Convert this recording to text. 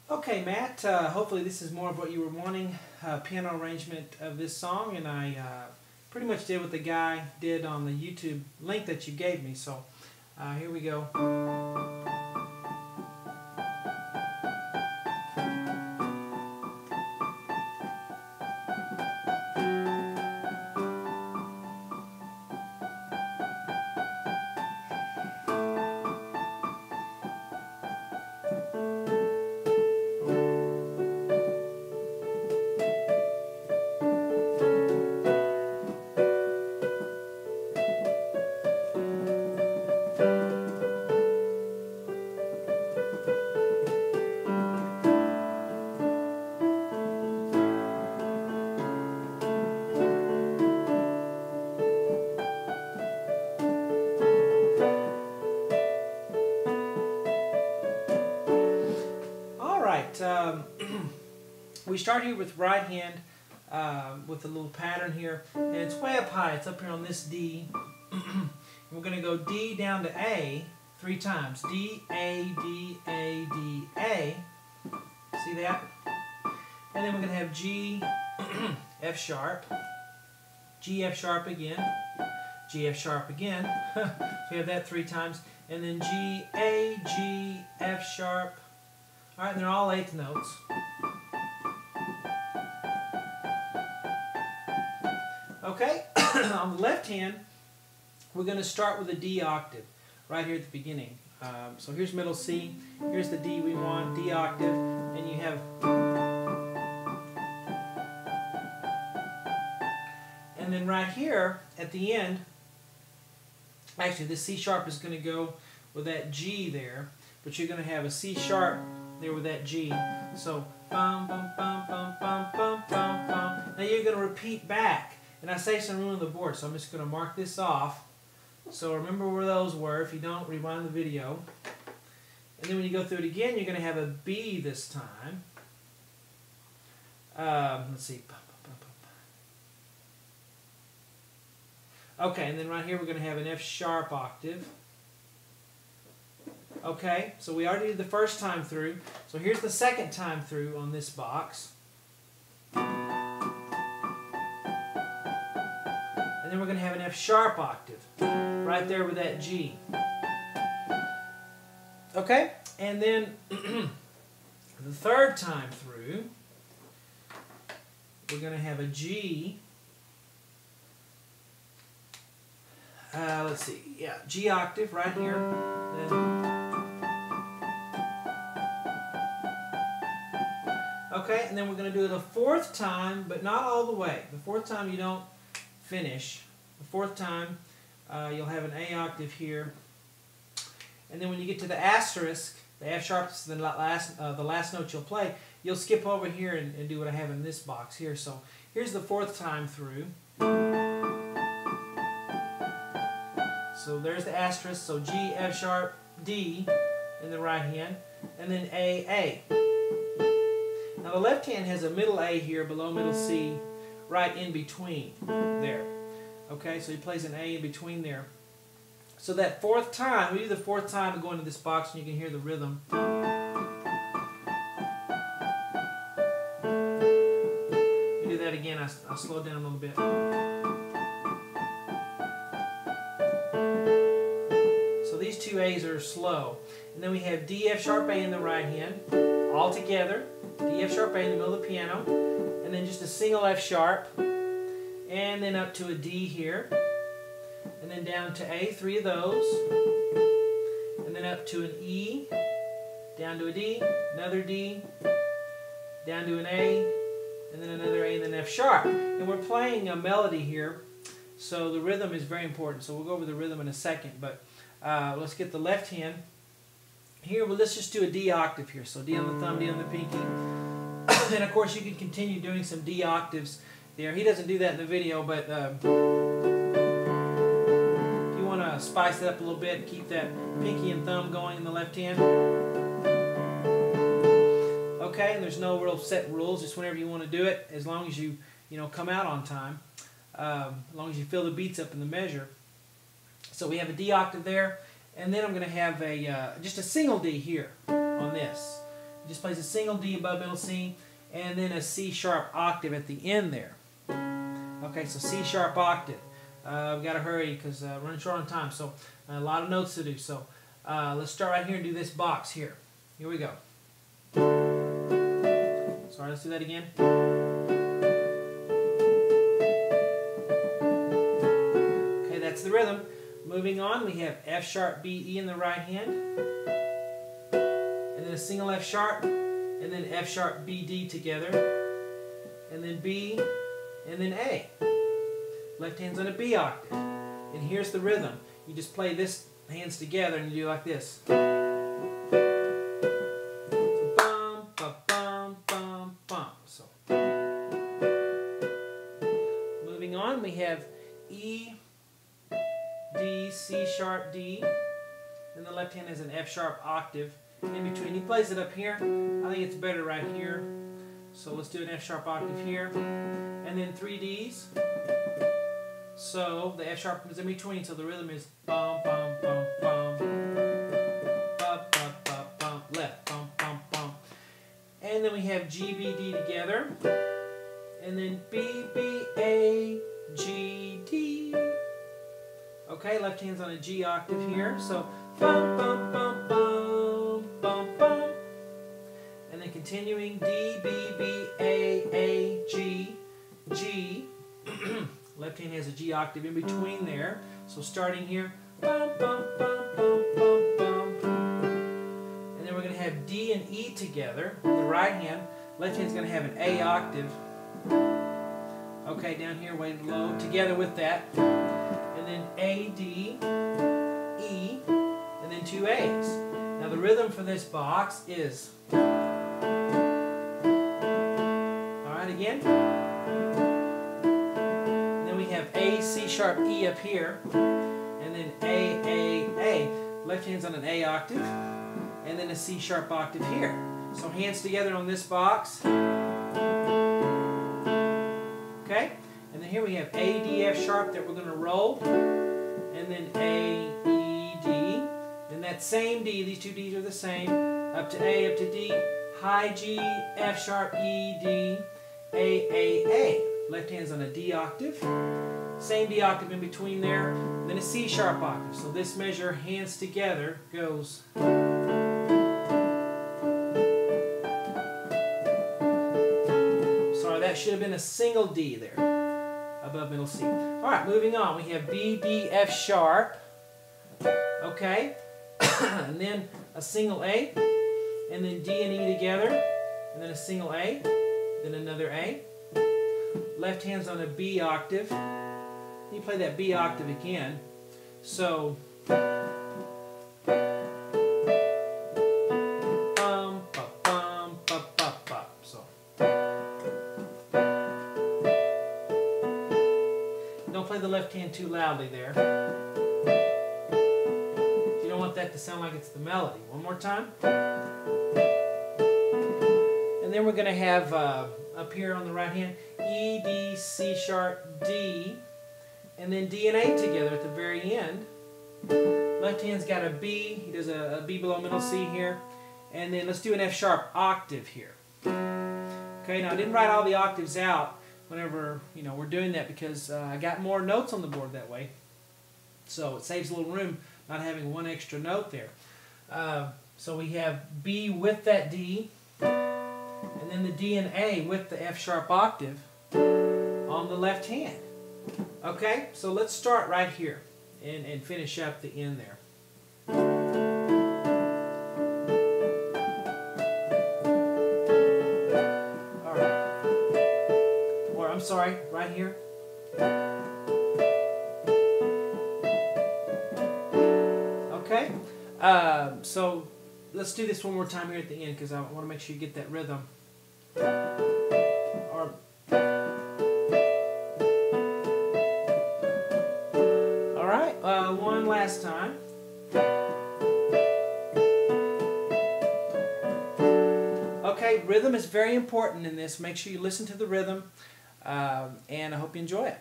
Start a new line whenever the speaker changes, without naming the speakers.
Okay, Matt, hopefully this is more of what you were wanting, piano arrangement of this song, and I pretty much did what the guy did on the YouTube link that you gave me, so here we go. We start here with right hand with a little pattern here, and it's way up high. It's up here on this D. We're going to go D down to A 3 times. D, A, D, A, D, A. See that? And then we're going to have G, F sharp, G, F sharp again, G, F sharp again. So we have that 3 times. And then G, A, G, F sharp. All right, and they're all 8th notes. Okay, on the left hand, we're going to start with a D octave right here at the beginning. So here's middle C, here's the D we want, D octave, and you have... And then right here at the end, actually this C sharp is going to go with that G there, but you're going to have a C sharp there with that G. So, bum, bum, bum, bum, bum, bum, bum, bum. Now you're going to repeat back. And I say some room on the board, so I'm just going to mark this off. So remember where those were. If you don't, rewind the video. And then when you go through it again, you're going to have a B this time. Let's see. Okay, and then right here we're going to have an F sharp octave. Okay, so we already did the first time through. So here's the second time through on this box. And then we're going to have an F sharp octave right there with that G. Okay? And then the third time through, we're going to have a G. Let's see. Yeah, G octave right here. Okay, and then we're going to do it a 4th time, but not all the way. The 4th time you don't finish. The 4th time you'll have an A octave here, and then when you get to the asterisk, the F sharp is the last note you'll play, you'll skip over here and do what I have in this box here. So here's the 4th time through. So there's the asterisk, so G, F sharp, D in the right hand, and then A, A. Now the left hand has a middle A here below middle C, right in between there. Okay, so he plays an A in between there. So that 4th time, we do the 4th time to go into this box and you can hear the rhythm. Let me do that again. I'll slow down a little bit. So these 2 A's are slow. And then we have D, F sharp, A in the right hand, all together. D, F sharp, A in the middle of the piano. And then just a single F sharp. And then up to a D here, and then down to A, 3 of those, and then up to an E, down to a D, another D, down to an A, and then another A, and then F sharp. And we're playing a melody here, so the rhythm is very important. So we'll go over the rhythm in a second, but let's get the left hand. Here, well, let's just do a D octave here. So D on the thumb, D on the pinky. And of course you can continue doing some D octaves there. He doesn't do that in the video, but if you want to spice it up a little bit and keep that pinky and thumb going in the left hand. Okay, and there's no real set rules, just whenever you want to do it, as long as you come out on time, as long as you fill the beats up in the measure. So we have a D octave there, and then I'm going to have a just a single D here on this. He just plays a single D above middle C, and then a C sharp octave at the end there. Okay, so C sharp octave. I've got to hurry because we're running short on time, so a lot of notes to do. So let's start right here and do this box here. Here we go. Sorry, let's do that again. Okay, that's the rhythm. Moving on, we have F sharp B E in the right hand, and then a single F sharp, and then F sharp B D together, and then B, and then A. Left hand's on a B octave. And here's the rhythm. You just play this hands together and you do like this. So bum, ba, bum, bum, bum. So moving on, we have E, D, C sharp, D. Then the left hand has an F sharp octave in between. He plays it up here. I think it's better right here. So let's do an F sharp octave here. And then 3 Ds. So the F sharp is in between, so the rhythm is bum bum bum bum, ba ba ba bum, left bum bum bum, and then we have G B D together, and then B B A G D. Okay, left hand's on a G octave here, so bum bum bum bum bum bum, and then continuing D B B A G G. Left hand has a G octave in between there. So starting here, bum, bum, bum, bum, bum, bum. And then we're going to have D and E together on the right hand. Left hand's going to have an A octave. Okay, down here, weighted low, together with that. And then A, D, E, and then 2 A's. Now the rhythm for this box is, alright, again. A, C sharp, E up here, and then A. Left hand's on an A octave, and then a C sharp octave here. So hands together on this box. Okay? And then here we have A, D, F sharp that we're going to roll, and then A, E, D. Then that same D, these two Ds are the same, up to A, up to D, high G, F sharp, E, D, A. Left hand's on a D octave. Same D octave in between there, then a C sharp octave. So this measure, hands together, goes. Sorry, that should have been a single D there, above middle C. All right, moving on. We have B, D, F sharp. Okay, and then a single A, and then D and E together, and then a single A, then another A. Left hand's on a B octave. You play that B octave again. So bum ba bum ba ba ba. So don't play the left hand too loudly there. You don't want that to sound like it's the melody. One more time. And then we're going to have up here on the right hand E, D, C sharp, D. And then D and A together at the very end. Left hand's got a B. He does a B below middle C here. And then let's do an F sharp octave here. Okay, now I didn't write all the octaves out whenever we're doing that because I got more notes on the board that way. So it saves a little room not having one extra note there. So we have B with that D, and then the D and A with the F sharp octave on the left hand. Okay, so let's start right here and finish up the end there. Alright. Or I'm sorry, right here. Okay, so let's do this one more time here at the end because I want to make sure you get that rhythm. One last time. Okay, rhythm is very important in this. Make sure you listen to the rhythm, and I hope you enjoy it.